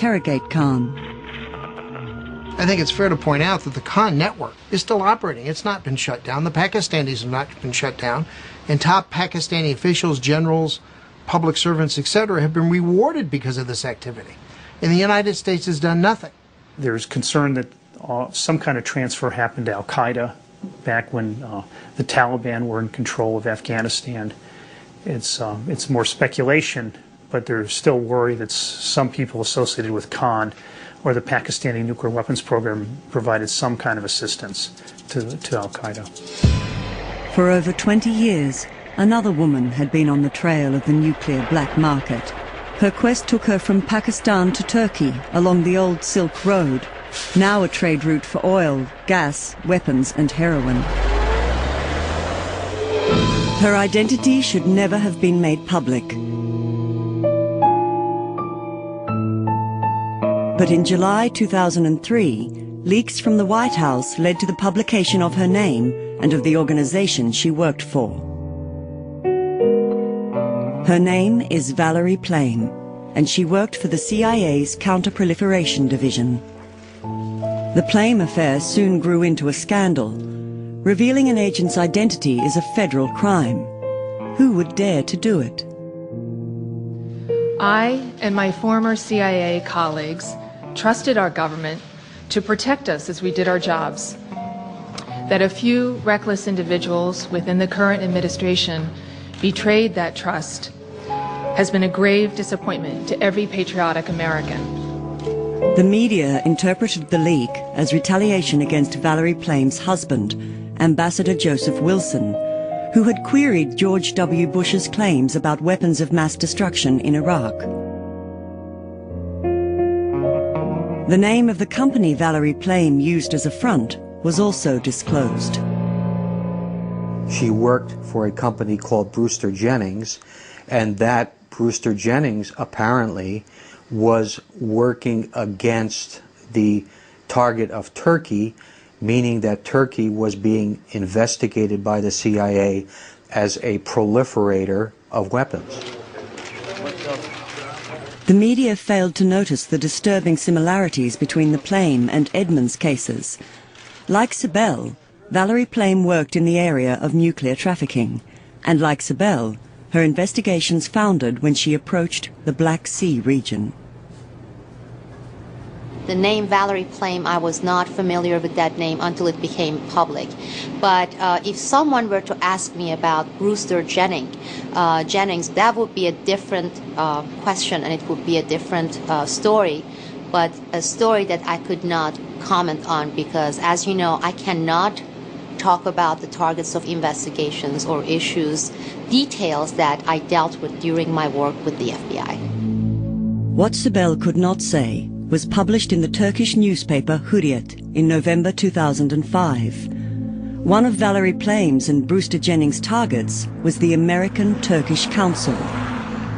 interrogate Khan. I think it's fair to point out that the Khan network is still operating. It's not been shut down. The Pakistanis have not been shut down. And top Pakistani officials, generals, public servants, etc., have been rewarded because of this activity. And the United States has done nothing. There's concern that some kind of transfer happened to al-Qaeda back when the Taliban were in control of Afghanistan. It's more speculation, but there's still worry that some people associated with Khan or the Pakistani nuclear weapons program provided some kind of assistance to al-Qaeda. For over 20 years, another woman had been on the trail of the nuclear black market. Her quest took her from Pakistan to Turkey along the old Silk Road, now a trade route for oil, gas, weapons and heroin. Her identity should never have been made public. But in July 2003, leaks from the White House led to the publication of her name and of the organization she worked for. Her name is Valerie Plame, and she worked for the CIA's Counter-Proliferation Division. The Plame affair soon grew into a scandal. Revealing an agent's identity is a federal crime. Who would dare to do it? I and my former CIA colleagues trusted our government to protect us as we did our jobs. That a few reckless individuals within the current administration betrayed that trust has been a grave disappointment to every patriotic American. The media interpreted the leak as retaliation against Valerie Plame's husband, Ambassador Joseph Wilson, who had queried George W. Bush's claims about weapons of mass destruction in Iraq. The name of the company Valerie Plame used as a front was also disclosed. She worked for a company called Brewster Jennings, and that Brewster Jennings apparently was working against the target of Turkey, meaning that Turkey was being investigated by the CIA as a proliferator of weapons. The media failed to notice the disturbing similarities between the Plame and Edmonds cases. Like Sibel, Valerie Plame worked in the area of nuclear trafficking, and like Sibel, her investigations foundered when she approached the Black Sea region. The name Valerie Plame, I was not familiar with that name until it became public. But if someone were to ask me about Brewster Jennings, that would be a different question, and it would be a different story, but a story that I could not comment on because, as you know, I cannot talk about the targets of investigations or issues, details that I dealt with during my work with the FBI. What Sibel could not say was published in the Turkish newspaper Hürriyet in November 2005. One of Valerie Plame's and Brewster Jennings' targets was the American-Turkish Council.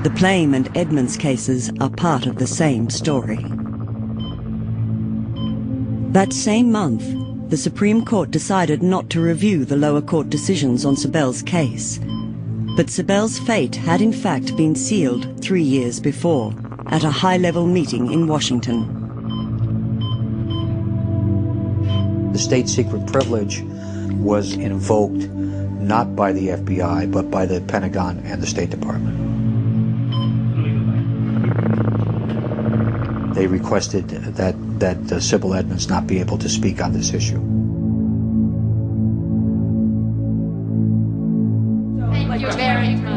The Plame and Edmonds cases are part of the same story. That same month, the Supreme Court decided not to review the lower court decisions on Sibel's case. But Sibel's fate had in fact been sealed 3 years before, at a high-level meeting in Washington. The state secret privilege was invoked not by the FBI, but by the Pentagon and the State Department. They requested that Sybil Edmonds not be able to speak on this issue. Thank you very much.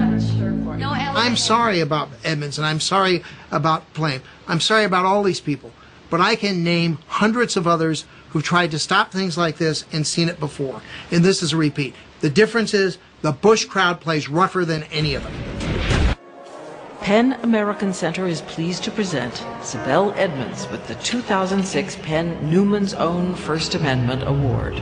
I'm sorry about Edmonds, and I'm sorry about Plame. I'm sorry about all these people. But I can name hundreds of others who've tried to stop things like this and seen it before. And this is a repeat. The difference is the Bush crowd plays rougher than any of them. PEN American Center is pleased to present Sibel Edmonds with the 2006 PEN Newman's Own First Amendment Award.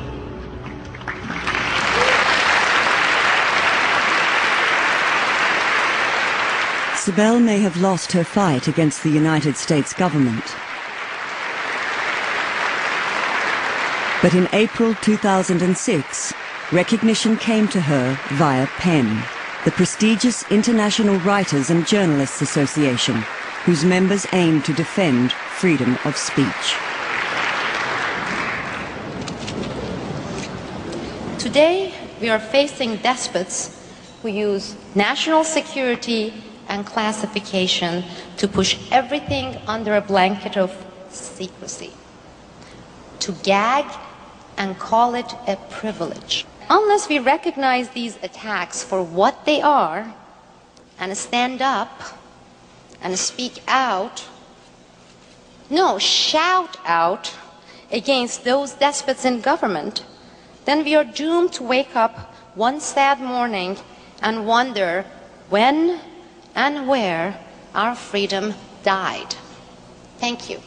Sibel may have lost her fight against the United States government. But in April 2006, recognition came to her via PEN, the prestigious International Writers and Journalists Association, whose members aim to defend freedom of speech. Today, we are facing despots who use national security and classification to push everything under a blanket of secrecy, to gag and call it a privilege. Unless we recognize these attacks for what they are and stand up and speak out, no, shout out against those despots in government, then we are doomed to wake up one sad morning and wonder when and where our freedom died. Thank you.